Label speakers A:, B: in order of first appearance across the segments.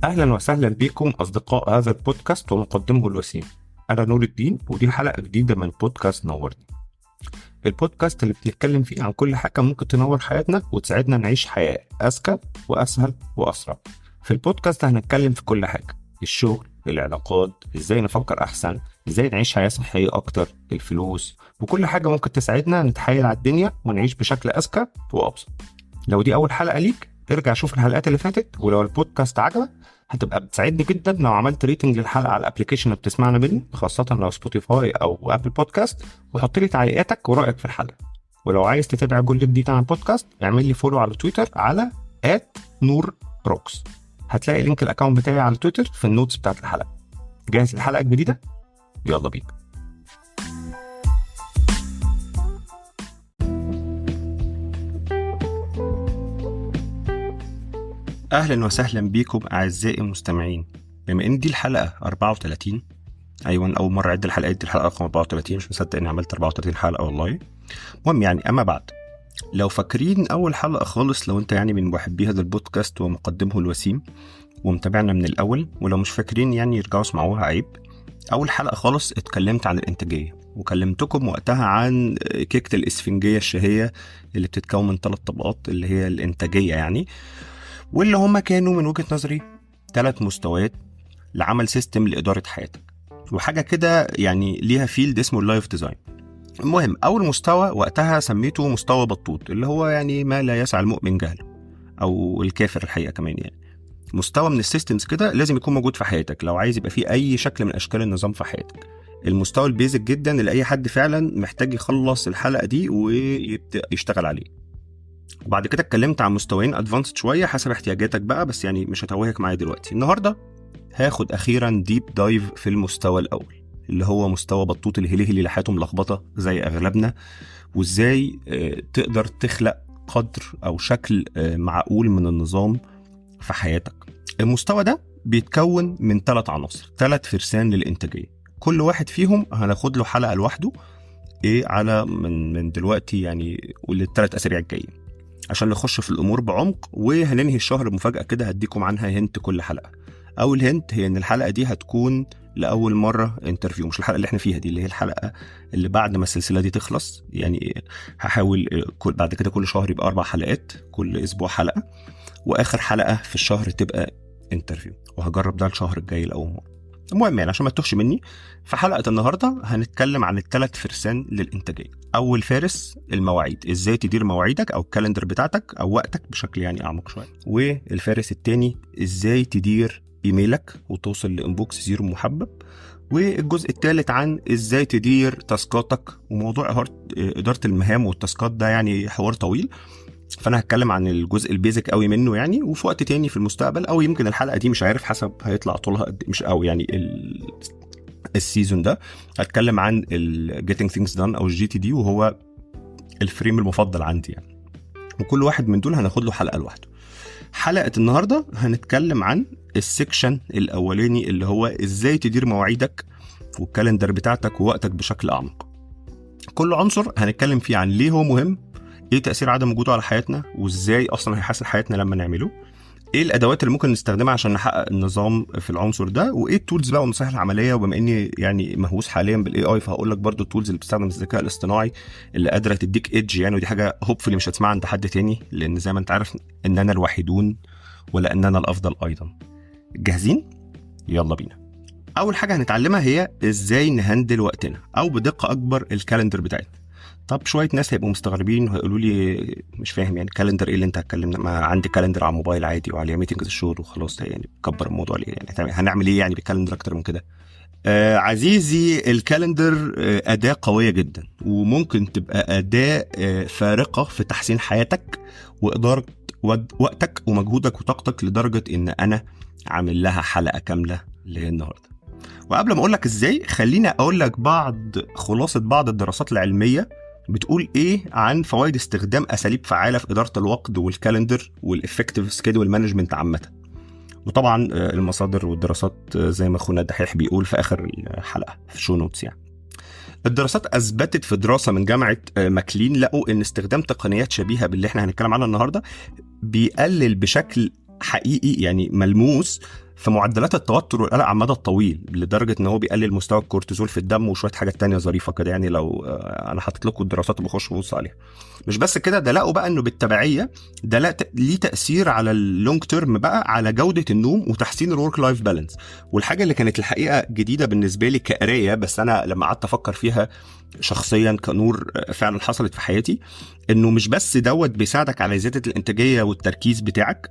A: أهلا وسهلا بكم أصدقاء هذا البودكاست ومقدمه الوسيم. أنا نور الدين ودي حلقة جديدة من بودكاست نورني، البودكاست اللي بنتكلم فيه عن كل حاجة ممكن تنور حياتنا وتساعدنا نعيش حياة أذكى وأسهل وأسرع. في البودكاست هنتكلم في كل حاجة: الشغل، العلاقات، إزاي نفكر أحسن، إزاي نعيش حياة صحية أكتر، الفلوس، وكل حاجة ممكن تساعدنا نتحايل على الدنيا ونعيش بشكل أذكى وأبسط. لو دي أول حلقة ليك ارجع شوف الحلقات اللي فاتت، ولو البودكاست عجبك هتبقى بتساعدني جدا لو عملت ريتنج للحلقه على الابلكيشن اللي بتسمعنا منه، خاصه لو سبوتيفاي او ابل بودكاست، وحط لي تعليقاتك ورايك في الحلقه. ولو عايز تتابع كل جديد عن البودكاست اعمل لي فولو على تويتر على @نورروكس. هتلاقي لينك الاكونت بتاعي على تويتر في النوتس بتاعت الحلقه. جاهز للحلقه الجديده؟ يلا بينا. اهلا وسهلا بيكم اعزائي المستمعين. بما ان دي الحلقه 34، ايوه اول مره اعد الحلقات، دي الحلقه رقم 34، مش مصدق اني عملت 34 حلقه والله. المهم يعني اما بعد، لو فاكرين اول حلقه خالص، لو انت يعني من محبي هذا البودكاست ومقدمه الوسيم ومتابعنا من الاول، ولو مش فاكرين يعني يرجعوا اسمعوها عيب. اول حلقه خالص اتكلمت عن الانتاجيه، وكلمتكم وقتها عن كيكه الاسفنجيه الشهيه اللي بتتكون من 3 طبقات، اللي هي الانتاجيه يعني، واللي هما كانوا من وجهة نظري 3 مستويات لعمل سيستم لإدارة حياتك، وحاجة كده يعني ليها فيلد اسمه اللايف ديزاين. المهم أول مستوى وقتها سميته مستوى بطوط، اللي هو يعني ما لا يسع المؤمن جهله، أو الكافر الحقيقة كمان. يعني مستوى من السيستمز كده لازم يكون موجود في حياتك لو عايز يبقى فيه أي شكل من أشكال النظام في حياتك. المستوى البيزك جدا اللي أي حد فعلا محتاج يخلص الحلقة دي ويبدأ يشتغل عليه. وبعد كده اتكلمت عن مستويين ادفانسد شويه حسب احتياجاتك بقى، بس يعني مش هتوهك معايا دلوقتي. النهارده هاخد اخيرا ديب دايف في المستوى الاول، اللي هو مستوى بطوط الهليهلي اللي حياته ملخبطه زي اغلبنا، وازاي تقدر تخلق قدر او شكل معقول من النظام في حياتك. المستوى ده بيتكون من 3 عناصر، 3 فرسان للانتاجيه، كل واحد فيهم هناخد له حلقه لوحده على من دلوقتي يعني ولل3 اسابيع الجايين، عشان نخش في الامور بعمق. وهننهي الشهر بمفاجاه كده هديكم عنها هنت كل حلقه. اول هنت هي ان الحلقه دي هتكون لاول مره انترفيو، مش الحلقه اللي احنا فيها دي، اللي هي الحلقه اللي بعد ما السلسله دي تخلص. يعني هحاول بعد كده كل شهر يبقى 4 حلقات، كل اسبوع حلقه، واخر حلقه في الشهر تبقى انترفيو، وهجرب ده الشهر الجاي لاول مره. المهم يعني عشان ما تتوهش مني، في حلقة النهاردة هنتكلم عن ال3 فرسان للإنتاجية. أول فارس المواعيد، إزاي تدير مواعيدك أو الكالندر بتاعتك أو وقتك بشكل يعني أعمق شوية. والفارس التاني إزاي تدير إيميلك وتوصل لإنبوكس زيرو محبب. والجزء الثالث عن إزاي تدير تاسكاتك، وموضوع إدارة المهام والتاسكات ده يعني حوار طويل، فانا هتكلم عن الجزء البيزك قوي منه يعني، وفي وقت تاني في المستقبل، او يمكن الحلقه دي مش عارف، حسب هيطلع طولها قد مش او يعني السيزون ده هتكلم عن Getting Things Done او GTD، وهو الفريم المفضل عندي يعني. وكل واحد من دول هناخد له حلقه لوحده. حلقه النهارده هنتكلم عن السكشن الاولاني، اللي هو ازاي تدير مواعيدك والكالندر بتاعتك ووقتك بشكل اعمق. كل عنصر هنتكلم فيه عن ليه هو مهم، ايه تأثير عدم وجوده على حياتنا، وازاي اصلا هيحسن حياتنا لما نعمله، ايه الادوات اللي ممكن نستخدمها عشان نحقق النظام في العنصر ده، وايه التولز بقى والنصائح العمليه. وبما اني يعني مهووس حاليا بالاي اي، فهقول لك برضو التولز اللي بتستخدم الذكاء الاصطناعي اللي قادره تديك ايدج يعني، ودي حاجه هوبفلي مش هتسمعها عند حد تاني، لان زي ما انت عارف ان انا الوحيدون ولا ان انا الافضل ايضا. جاهزين؟ يلا بينا. اول حاجه هنتعلمها هي ازاي نهندل وقتنا، او بدقه اكبر الكالندر بتاعتنا. طب شويه ناس هيبقوا مستغربين وهيقولوا لي مش فاهم يعني كالندر ايه اللي انت هتكلمنا، ما عندي كالندر على الموبايل عادي وعليه ميتنجز الشغل وخلاص، يعني كبر الموضوع ليه يعني، هنعمل ايه يعني بالكالندر اكتر من كده؟ عزيزي، الكالندر اداه قويه جدا، وممكن تبقى اداه فارقه في تحسين حياتك واداره وقتك ومجهودك وطاقتك، لدرجه ان انا عامل لها حلقه كامله النهارده. وقبل ما اقول لك ازاي، خليني اقول لك خلاصه بعض الدراسات العلميه بتقول ايه عن فوائد استخدام اساليب فعاله في اداره الوقت والكالندر والافكتيف سكيدول مانجمنت عامه. وطبعا المصادر والدراسات زي ما اخونا الدحيح بيقول في اخر الحلقه في شو نوتس يعني. الدراسات اثبتت في دراسه من جامعه ماكلين، لقوا ان استخدام تقنيات شبيهه باللي احنا هنتكلم عنها النهارده بيقلل بشكل حقيقي يعني ملموس في معدلات التوتر والقلق على المدى الطويل، لدرجه ان هو بيقلل مستوى الكورتيزول في الدم وشويه حاجات تانية ظريفه كده. يعني لو انا حاطط لكم الدراسات وبخش ببص عليها. مش بس كده، ده لقوا بقى انه بالتبعيه ده ليه تاثير على اللونج تيرم بقى على جوده النوم وتحسين الورك لايف بالانس. والحاجه اللي كانت الحقيقه جديده بالنسبه لي كقرايه، بس انا لما قعدت افكر فيها شخصيا كنور فعلا حصلت في حياتي، انه مش بس بيساعدك على زياده الانتاجيه والتركيز بتاعك،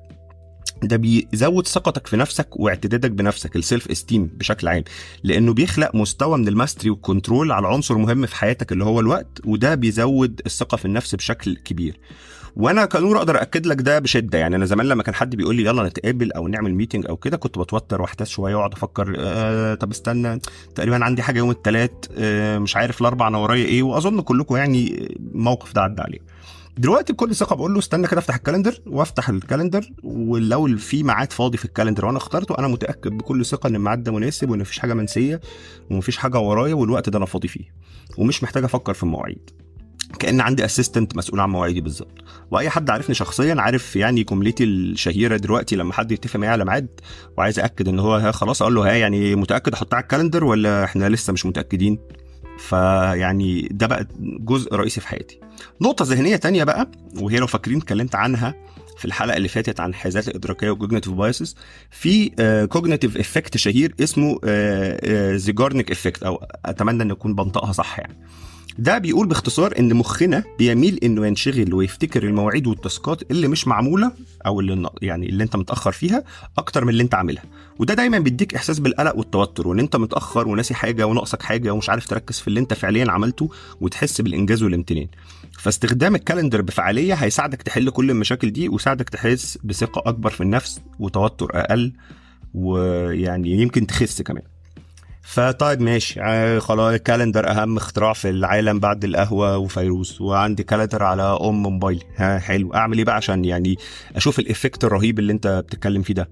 A: ده بيزود ثقتك في نفسك واعتدادك بنفسك، السيلف استيم بشكل عام، لانه بيخلق مستوى من الماستري والكنترول على عنصر مهم في حياتك اللي هو الوقت، وده بيزود الثقه في النفس بشكل كبير. وانا كنور اقدر اكد لك ده بشده. يعني انا زمان لما كان حد بيقول لي يلا نتقابل او نعمل ميتنج او كده، كنت بتوتر واحتاس شويه واقعد افكر طب استنى، تقريبا عندي حاجه يوم الثلاث، مش عارف الاربع انا ورايا ايه. واظن كلكم يعني الموقف ده عدى عليه. دلوقتي بكل ثقه بقول له استنى كده افتح الكالندر، وافتح الكالندر، ولو في ميعاد فاضي في الكالندر وانا اخترته، انا متاكد بكل ثقه ان الميعاد ده مناسب وان مفيش حاجه منسيه ومفيش حاجه ورايا والوقت ده انا فاضي فيه ومش محتاج افكر في المواعيد، كأن عندي اسيستنت مسؤول عن مواعيدي بالظبط. واي حد عارفني شخصيا عارف يعني جملتي الشهيره دلوقتي لما حد يتفق معايا على ميعاد وعايز اكد ان هو خلاص، اقول له يعني متاكد احطها على الكالندر ولا احنا لسه مش متاكدين؟ فيعني ده بقى جزء رئيسي في حياتي. نقطه ذهنيه تانية بقى، وهي لو فاكرين اتكلمت عنها في الحلقه اللي فاتت عن الحيازات الادراكيه وكوجنيتيف بايسز، في كوجنيتيف افكت شهير اسمه زيجارنيك افكت، او اتمنى ان اكون بنطقها صح يعني. ده بيقول باختصار ان مخنا بيميل انه ينشغل ويفتكر المواعيد والتاسكات اللي مش معموله، او اللي انت متاخر فيها اكتر من اللي انت عاملها. وده دايما بيديك احساس بالقلق والتوتر، وان انت متاخر وناسي حاجه وناقصك حاجه ومش عارف تركز في اللي انت فعليا عملته وتحس بالانجاز والامتنان. فاستخدام الكالندر بفعاليه هيساعدك تحل كل المشاكل دي، ويساعدك تحس بثقه اكبر في النفس وتوتر اقل، ويعني يمكن تخس كمان. فطيب ماشي، خلاص الكالندر اهم اختراع في العالم بعد القهوه وفيروز، وعندي كالندر على موبايلي، حلو. اعمل ايه بقى عشان يعني اشوف الايفكت الرهيب اللي انت بتتكلم فيه ده؟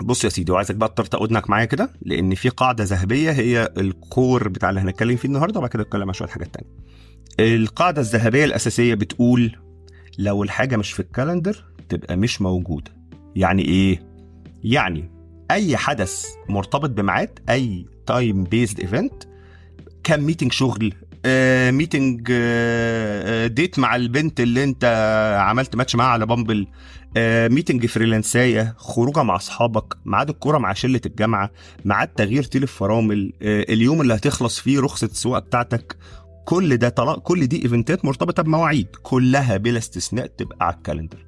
A: بص يا سيدي، وعايزك بقى تطرطق ودنك معايا كده، لان في قاعده ذهبيه هي الكور بتاع اللي هنتكلم فيه النهارده، وبعد كده نتكلم عن شويه حاجات تانية. القاعده الذهبيه الاساسيه بتقول لو الحاجه مش في الكالندر تبقى مش موجوده. يعني ايه؟ يعني اي حدث مرتبط بميعاد، اي تايم بيزد ايفنت، كان ميتنج شغل، ميتنج ديت مع البنت اللي انت عملت ماتش معاها على بامبل، ميتنج فريلانسايه، خروجه مع اصحابك، ميعاد الكوره مع شله الجامعه، ميعاد تغيير تيل فرامل، اليوم اللي هتخلص فيه رخصه السواقه بتاعتك، كل ده كل دي ايفنتات مرتبطه بمواعيد، كلها بلا استثناء تبقى على الكالندر.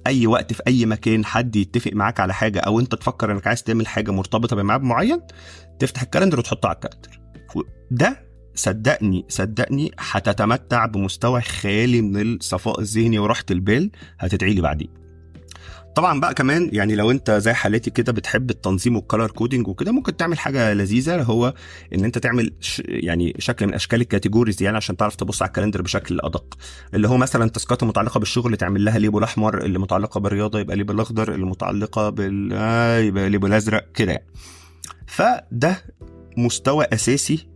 A: اي وقت في اي مكان حد يتفق معاك على حاجه، او انت تفكر انك عايز تعمل حاجه مرتبطه بميعاد معين، تفتح الكالندر وتحطه على الكالندر. ده صدقني هتتمتع بمستوى خيالي من الصفاء الذهني وراحه البال، هتدعي لي بعدين. طبعا بقى كمان يعني لو انت زي حالتي كده بتحب التنظيم والكالر كودينج وكده، ممكن تعمل حاجه لذيذه، هو ان انت تعمل يعني شكل من اشكال الكاتيجوريز، يعني عشان تعرف تبص على الكالندر بشكل ادق. اللي هو مثلا تاسكات متعلقه بالشغل تعمل لها ليبل احمر، اللي متعلقه بالرياضه يبقى ليبل اخضر، اللي متعلقه يبقى ليبل ازرق كده يعني. فده مستوى اساسي،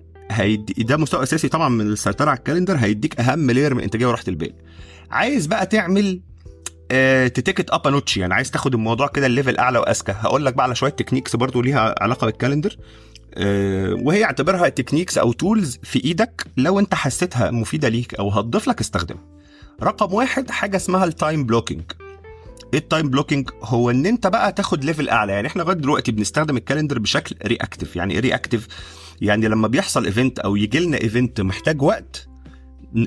A: ده مستوى اساسي طبعا من السيطره على الكالندر، هيديك اهم لير من الانتاجيه وراحه البال. عايز بقى تعمل تتيكت اب نوتش، يعني عايز تاخد الموضوع كده الليفل اعلى واذكى، هقول لك بقى على شويه تكنيكس برضو ليها علاقه بالكالندر، وهي اعتبرها تكنيكس او تولز في ايدك، لو انت حسيتها مفيده ليك او هتضيف لك استخدمها. رقم 1 حاجه اسمها التايم بلوكينج. ايه التايم بلوكينج؟ هو ان انت بقى تاخد ليفل اعلى. يعني احنا لغايه دلوقتي بنستخدم الكالندر بشكل رياكتيف. يعني ايه رياكتيف؟ يعني لما بيحصل ايفنت او يجي لنا ايفنت محتاج وقت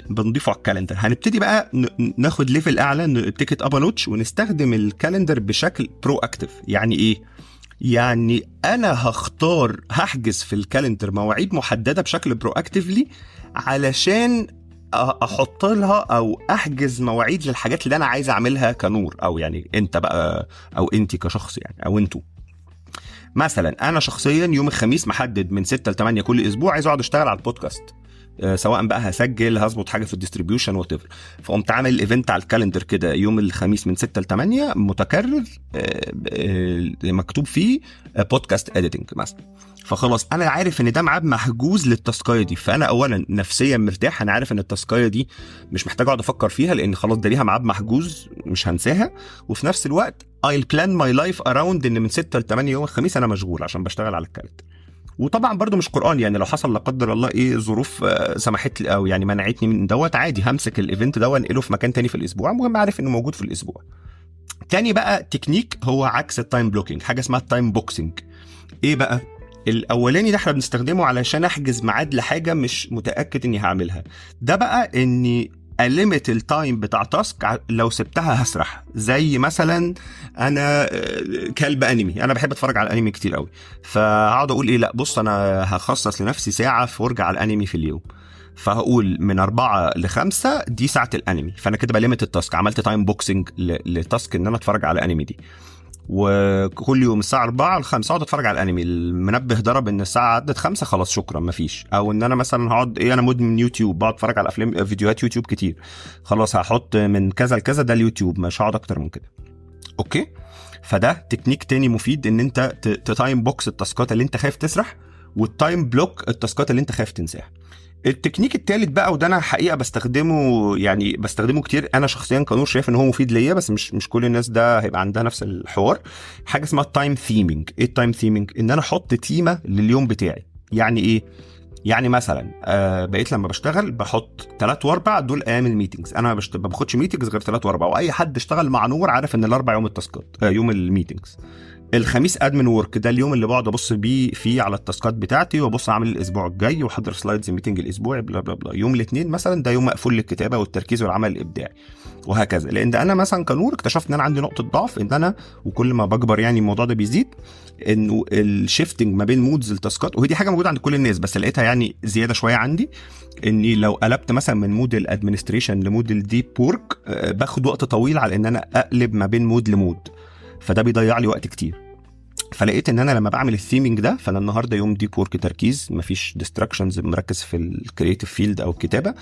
A: بنضيفه على الكالندر. هنبتدي بقى ناخد ليفل اعلى، نتيكت اب نوتش، ونستخدم الكالندر بشكل برو اكتيف. يعني ايه؟ يعني انا هحجز في الكالندر مواعيد محدده بشكل برو اكتيفلي، علشان احط لها او احجز مواعيد للحاجات اللي انا عايز اعملها كنور، او يعني انت بقى او انتي كشخص يعني، او انتوا. مثلا انا شخصيا يوم الخميس محدد من 6 ل 8 كل اسبوع عايز اقعد اشتغل على البودكاست، سواء بقى هسجل هظبط حاجه في الديستريبيوشن وات ايفر. فقمت عامل الايفنت على الكالندر كده يوم الخميس من 6 ل 8 متكرر، مكتوب فيه بودكاست اديتنج مثلا. فخلاص انا عارف ان ده ميعاد محجوز للتاسكايه دي، فانا اولا نفسيا مرتاح، انا عارف ان التاسكايه دي مش محتاج اقعد افكر فيها لان خلاص ده ليها ميعاد محجوز مش هنساها. وفي نفس الوقت I'll plan my life around ان من 6 ل 8 يوم الخميس انا مشغول عشان بشتغل على الكالندر. وطبعا برضو مش قرآن، يعني لو حصل لا قدر الله ايه ظروف سمحت لي او يعني منعتني من دوت، عادي همسك الايفنت ده وانقله في مكان تاني في الاسبوع، المهم عارف انه موجود في الاسبوع. تاني بقى تكنيك هو عكس التايم بلوكينج، حاجه اسمها التايم بوكسنج. ايه بقى؟ الاولاني ده احنا بنستخدمه علشان احجز ميعاد لحاجه مش متاكد اني هعملها، ده بقى اني أليمت التايم بتاع تاسك لو سبتها هسرح. زي مثلا انا كلب انمي، انا بحب اتفرج على الانمي كتير قوي، فهقعد اقول ايه، لا بص انا هخصص لنفسي ساعه فرجه على الانمي في اليوم، فهقول من 4 ل5 دي ساعه الانمي، فانا كده بليمت التاسك، عملت تايم بوكسنج لتاسك ان انا اتفرج على الانمي دي. وكل يوم الساعه 4 ل 5 اقعد اتفرج على الانمي، المنبه ضرب ان الساعه عدت 5 خلاص شكرا مفيش. او ان انا مثلا هقعد ايه، انا مدمن يوتيوب بقعد اتفرج على افلام فيديوهات يوتيوب كتير، خلاص هحط من كذا لكذا ده اليوتيوب، مش هقعد اكتر من كده. اوكي، فده تكنيك تاني مفيد ان انت تتايم بوكس التاسكات اللي انت خايف تسرح، والتايم بلوك التاسكات اللي انت خايف تنساها. التكنيك الثالث بقى، وده انا حقيقه بستخدمه، يعني بستخدمه كتير انا شخصيا كنور، شايف ان هو مفيد ليا، بس مش كل الناس ده هيبقى عندها نفس الحوار. حاجه اسمها التايم ثيمينج. ايه التايم ثيمينج؟ ان انا احط تيمه لليوم بتاعي. يعني ايه؟ يعني مثلا بقيت لما بشتغل بحط 3 و4 دول ايام الميتنجز، انا ما باخدش ميتنجز غير 3 و4، واي حد اشتغل مع نور عارف ان الاربع يوم التاسكات يوم الميتنجز. الخميس ادمن وورك، ده اليوم اللي بقعد ابص بيه فيه على التاسكات بتاعتي وابص اعمل الاسبوع الجاي واحضر سلايدز الميتنج الاسبوعي بلا بلا بلا. يوم الاثنين مثلا ده يوم مقفول للكتابه والتركيز والعمل الابداعي، وهكذا. لان انا مثلا كنور اكتشفت ان انا عندي نقطه ضعف، ان انا وكل ما بكبر يعني الموضوع ده بيزيد، انه الشيفتنج ما بين مودز التاسكات، وهي دي حاجه موجوده عند كل الناس بس لقيتها يعني زياده شويه عندي، اني لو قلبت مثلا من مود الادمنستريشن لمود الديب وورك باخد وقت طويل على ان انا اقلب ما بين مود لمود، فده بيضيع لي وقت كتير. فلقيت ان انا لما بعمل الثيمينج ده، فانا النهارده يوم ديب وورك تركيز، مفيش ديستراكشنز، مركز في الكرييتيف فيلد او الكتابه،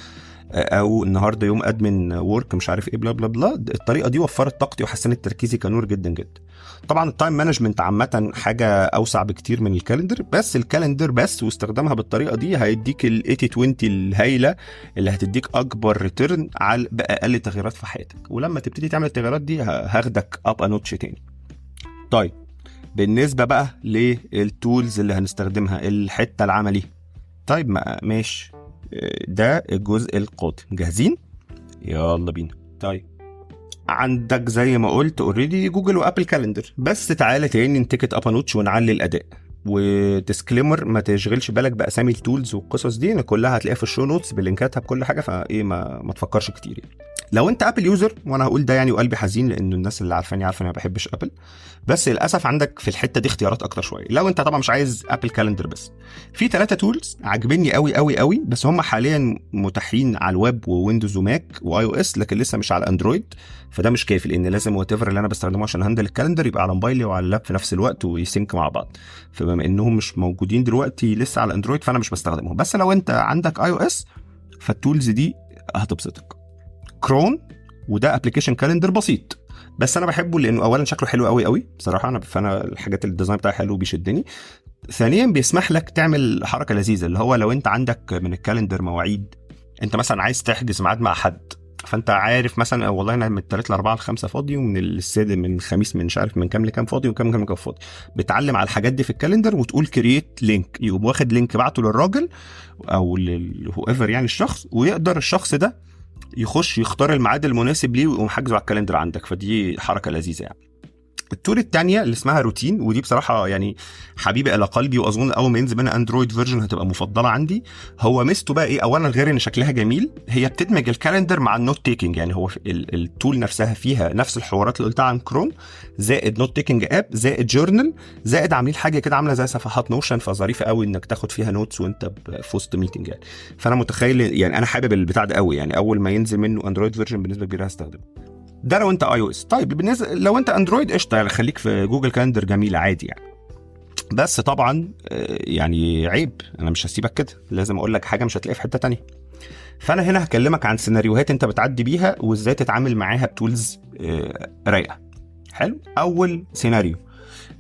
A: او النهارده يوم ادمن وورك مش عارف ايه بلا بلا بلا. الطريقه دي وفرت طاقتي وحسنت تركيزي كنور جدا جدا. طبعا التايم مانجمنت عامه حاجه اوسع بكتير من الكالندر، بس الكالندر بس واستخدامها بالطريقه دي هيديك ال 80/20 الهايله اللي هتديك اكبر ريتيرن على باقل تغييرات في حياتك. ولما تبتدي تعمل التغييرات دي هاخدك اب انوتش تاني. طيب بالنسبه بقى للتولز اللي هنستخدمها، الحته العملي. طيب ماشي، ده الجزء القادم، جاهزين؟ يلا بينا. طيب عندك زي ما قلت اوريدي جوجل وابل كالندر، بس تعالى تاني نتكت اب نوتش ونعلي الاداء. وديسكليمر، ما تشغلش بالك باسامي التولز والقصص دي، كلها هتلاقيها في الشو نوتس بلينكاتها بكل حاجه، فايه ما تفكرش كتير يعني. لو انت ابل يوزر، وانا هقول ده يعني وقلبي حزين لانه الناس اللي عارفاني عارفه انا ما بحبش ابل، بس للاسف عندك في الحته دي اختيارات اكتر شويه. لو انت طبعا مش عايز ابل كالندر بس، في 3 تولز عاجبني قوي قوي قوي، بس هم حاليا متاحين على الويب وويندوز وماك واي او اس، لكن لسه مش على اندرويد، فده مش كافي لان لازم وات ايفر اللي انا بستخدمه عشان هندل الكالندر يبقى على موبايلي وعلى اللاب في نفس الوقت ويسينك مع بعض. فبما انهم مش موجودين دلوقتي لسه على اندرويد فانا مش بستخدمهم. بس لو انت عندك اي او اس فالتولز دي هتبسطك. كرون، وده ابلكيشن كالندر بسيط بس انا بحبه لانه اولا شكله حلو قوي قوي بصراحه، فانا الحاجات الديزاين بتاعه حلو بيشدني. ثانيا بيسمح لك تعمل حركه لذيذه، اللي هو لو انت عندك من الكالندر مواعيد، انت مثلا عايز تحجز ميعاد مع حد، فانت عارف مثلا والله انا من 3 ل 4 ل 5 فاضي، ومن السادس من الخميس من مش عارف من كام لكام فاضي، وكام كام فاضي. بتعلم على الحاجات دي في الكالندر وتقول كرييت لينك، يقوم واخد لينك بعته للراجل او لهو ايفر يعني الشخص، ويقدر الشخص ده يخش يختار الميعاد المناسب ليه ويقوم حاجزه على الكالندر عندك. فدي حركه لذيذه يعني. التول الثانيه اللي اسمها روتين، ودي بصراحه يعني حبيبه الى قلبي، واظن اول ما ينزل منها اندرويد فيرجن هتبقى مفضله عندي. هو ميزته بقى ايه؟ اولا غير ان شكلها جميل، هي بتدمج الكالندر مع النوت تيكينج، يعني هو التول نفسها فيها نفس الحوارات اللي قلتها عن كروم، زائد نوت تيكينج اب، زائد جورنال، زائد عاملين حاجه كده عامله زي صفحات نوشن، فظريفه قوي انك تاخد فيها نوتس وانت في وسط ميتنج يعني. فانا متخيل يعني انا حابب البتاع ده قوي، يعني اول ما ينزل منه اندرويد فيرجن بنسبه كبيره هستخدمه. ده لو انت اي او اس. طيب بالنسبه لو انت اندرويد قشطه، يعني خليك في جوجل كالندر جميله عادي يعني. بس طبعا يعني عيب، انا مش هسيبك كده، لازم اقول لك حاجه مش هتلاقيها في حته تانية. فانا هنا هكلمك عن سيناريوهات انت بتعدي بيها وازاي تتعامل معاها بتولز رايقه. حلو. اول سيناريو،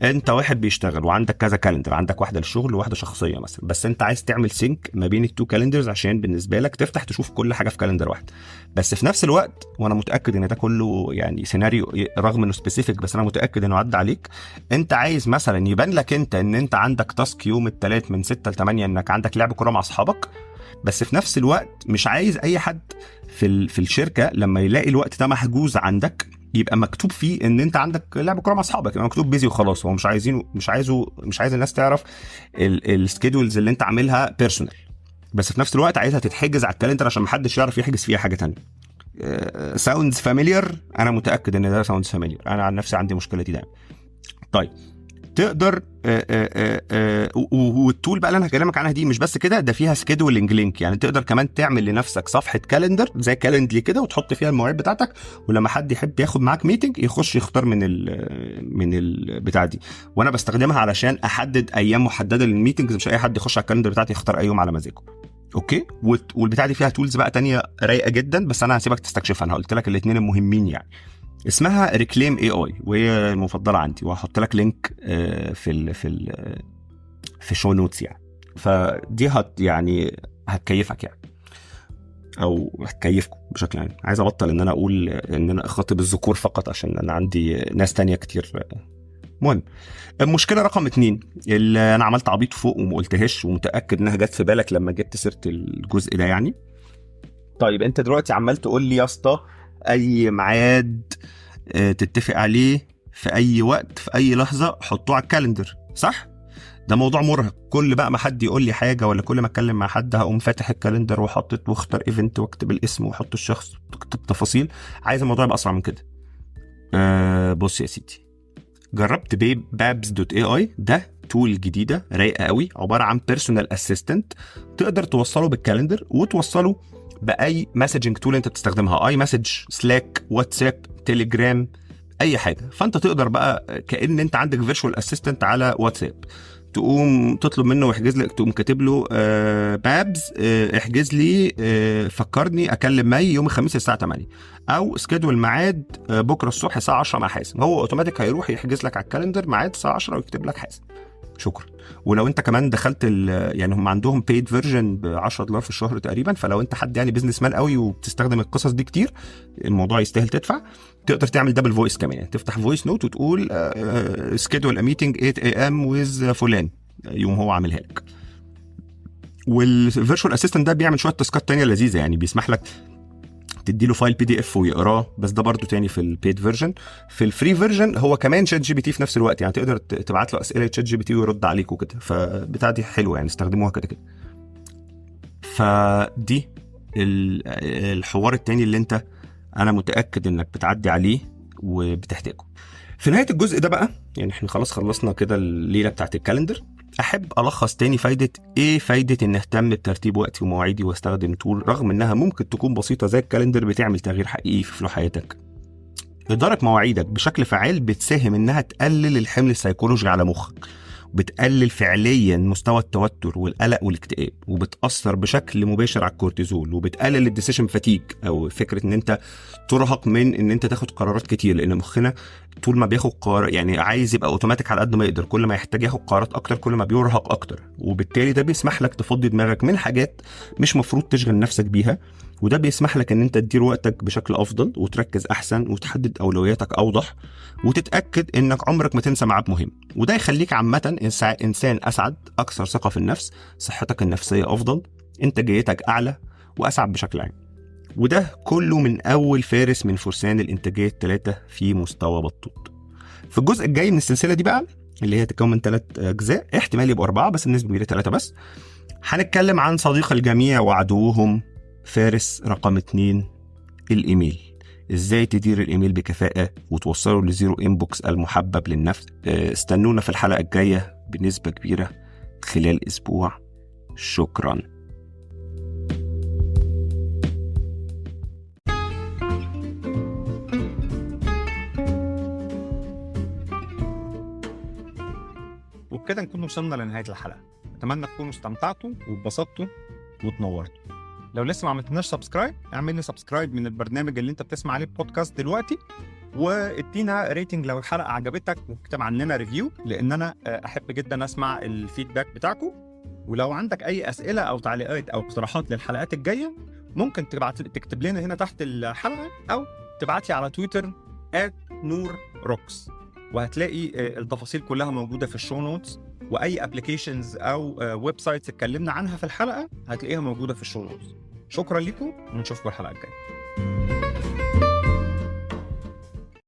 A: انت واحد بيشتغل وعندك كذا كالندر، عندك واحده للشغل وواحده شخصيه مثلا، بس انت عايز تعمل سينك ما بين التو كالندرز عشان بالنسبه لك تفتح تشوف كل حاجه في كالندر واحد. بس في نفس الوقت، وانا متاكد ان ده كله يعني سيناريو رغم انه سبيسيفيك، بس انا متاكد انه عدى عليك، انت عايز مثلا يبان لك انت ان انت عندك تاسك يوم الثلاث من 6 ل 8 انك عندك لعب كوره مع اصحابك، بس في نفس الوقت مش عايز اي حد في الشركه لما يلاقي الوقت ده محجوز عندك يبقى مكتوب فيه ان انت عندك لعب كوره مع اصحابك، يبقى مكتوب بيزي وخلاص. هو مش عايز الناس تعرف السكيدولز اللي انت عاملها بيرسونال، بس في نفس الوقت عايزها تتحجز على الكالندر عشان محدش يعرف يحجز فيها حاجه تانية. ساوندز فاميليار؟ انا متاكد ان ده ساوندز فاميليار، انا عن نفسي عندي مشكله دي دايما. طيب تقدر والتول بقى اللي انا هكلمك عنها دي مش بس كده، ده فيها سكيدولينج لينك، يعني تقدر كمان تعمل لنفسك صفحه كالندر زي كالندلي كده وتحط فيها المواعيد بتاعتك، ولما حد يحب ياخد معاك ميتنج يخش يختار من البتاع دي. وانا بستخدمها علشان احدد ايام محدده للميتنجز، مش اي حد يخش على الكالندر بتاعتي يختار اي يوم على مزاجه. اوكي، والبتاع دي فيها تولز بقى تانية رايقه جدا، بس انا هسيبك تستكشفها، انا قلت لك الاثنين المهمين يعني. اسمها ريكليم اي اي وهي المفضله عندي، وهحط لك لينك في شو نوتس يعني. فدي يعني هتكيفك يعني، او هتكيفكم بشكل عام. عايز ابطل ان انا اقول ان انا اخاطب الذكور فقط عشان انا عندي ناس تانية كتير. مهم. المشكله رقم 2 اللي انا عملت عبيط فوق وما قلتهاش، ومتاكد انها جت في بالك لما جبت سيره الجزء ده يعني. طيب انت دلوقتي عمال تقول لي يا اسطى اي ميعاد تتفق عليه في اي وقت في اي لحظه حطوه على الكالندر، صح؟ ده موضوع مرهق. كل بقى ما حد يقول لي حاجه ولا كل ما اتكلم مع حد هقوم فاتح الكالندر وحطت واختار ايفنت واكتب الاسم واحط الشخص واكتب تفاصيل. عايز الموضوع يبقى اسرع من كده. بص يا سيدي، جربت babs.ai؟ ده تول جديده رايقه قوي، عباره عن بيرسونال اسيستنت تقدر توصله بالكالندر وتوصله باي مسجنج تول انت بتستخدمها، اي مسج، سلاك، واتساب، تيليجرام، اي حاجه. فانت تقدر بقى كأن انت عندك فيرتشوال اسيستنت على واتساب، تقوم تطلب منه ويحجز لك، تقوم كاتب له بابز احجز لي فكرني اكلم مي يوم الخميس الساعه 8، او سكيدول ميعاد بكره الصبح الساعه 10 مع حازم. هو اوتوماتيك هيروح يحجز لك على الكالندر ميعاد الساعه 10 ويكتب لك حازم. شكرا. ولو انت كمان دخلت يعني هم عندهم بيد فيرجن ب $10 في الشهر تقريبا، فلو انت حد يعني بيزنس مان قوي وبتستخدم القصص دي كتير الموضوع يستاهل تدفع. تقدر تعمل دبل فويس كمان، يعني تفتح فويس نوت وتقول سكيدول ا ميتنج 8 AM ويز فلان، يوم هو عاملها لك. والفيرتشوال اسيستنت ده بيعمل شويه تاسكات تانية لذيذه، يعني بيسمح لك تدي له فايل PDF ويقراه، بس ده برضو تاني في البيد فيرجن. في الفري فيرجن هو كمان شات جي بي تي في نفس الوقت، يعني تقدر تبعت له اسئله شات جي بي تي ويرد عليك وكده، فبتاع دي حلوه يعني، استخدموها كده كده. فدي الحوار التاني اللي انا متاكد انك بتعدي عليه وبتحتاجه. في نهايه الجزء ده بقى، يعني احنا خلاص خلصنا كده الليله بتاعت الكالندر، احب الخص تاني ايه فايده ان اهتم بترتيب وقتي ومواعيدي واستخدم تول رغم انها ممكن تكون بسيطه زي الكالندر بتعمل تغيير حقيقي في فلو حياتك. اداره مواعيدك بشكل فعال بتساهم انها تقلل الحمل السيكولوجي على مخك، بتقلل فعليا مستوى التوتر والقلق والاكتئاب، وبتأثر بشكل مباشر على الكورتيزول، وبتقلل الديسيشن فاتيج او فكره ان انت ترهق من ان انت تاخد قرارات كتير، لان مخنا طول ما بياخد قرار يعني عايز يبقى اوتوماتيك على قد ما يقدر، كل ما يحتاج ياخد قرارات اكتر كل ما بيرهق اكتر، وبالتالي ده بيسمح لك تفضي دماغك من حاجات مش مفروض تشغل نفسك بيها، وده بيسمح لك ان انت تدير وقتك بشكل افضل وتركز احسن وتحدد اولوياتك اوضح، وتتاكد انك عمرك ما تنسى ميعاد مهم. وده يخليك عامه انسان اسعد، اكثر ثقه في النفس، صحتك النفسيه افضل، انتاجيتك اعلى، واسعد بشكل عام. وده كله من اول فارس من فرسان الانتاجيه الثلاثه في مستوى بطوط. في الجزء الجاي من السلسله دي بقى اللي هي تتكون من 3 اجزاء، احتمال يبقوا 4 بس النسبه كبيره 3 بس، هنتكلم عن صديق الجميع وعدوهم، فارس رقم 2، الايميل. ازاي تدير الايميل بكفاءة وتوصله لزيرو انبوكس المحبب للنفس. استنونا في الحلقة الجاية بنسبة كبيرة خلال اسبوع. شكرا.
B: وبكده نكون وصلنا لنهاية الحلقة. اتمنى تكونوا استمتعتوا واتبسطتوا وتنورتوا. لو لسه ما عملتناش سبسكرايب، اعمل لي سبسكرايب من البرنامج اللي انت بتسمع عليه بودكاست دلوقتي، وادينا ريتنج لو الحلقه عجبتك، واكتب عننا ريفيو، لان انا احب جدا اسمع الفيدباك بتاعكم. ولو عندك اي اسئله او تعليقات او اقتراحات للحلقات الجايه، ممكن تكتب لنا هنا تحت الحلقه، او تبعت لي على تويتر @نورروكس، وهتلاقي التفاصيل كلها موجوده في الشو نوتس. واي ابلكيشنز او ويب سايتس اتكلمنا عنها في الحلقه هتلاقيها موجوده في الشو نوتس. شكرا لكم، ونشوفكم الحلقه الجايه.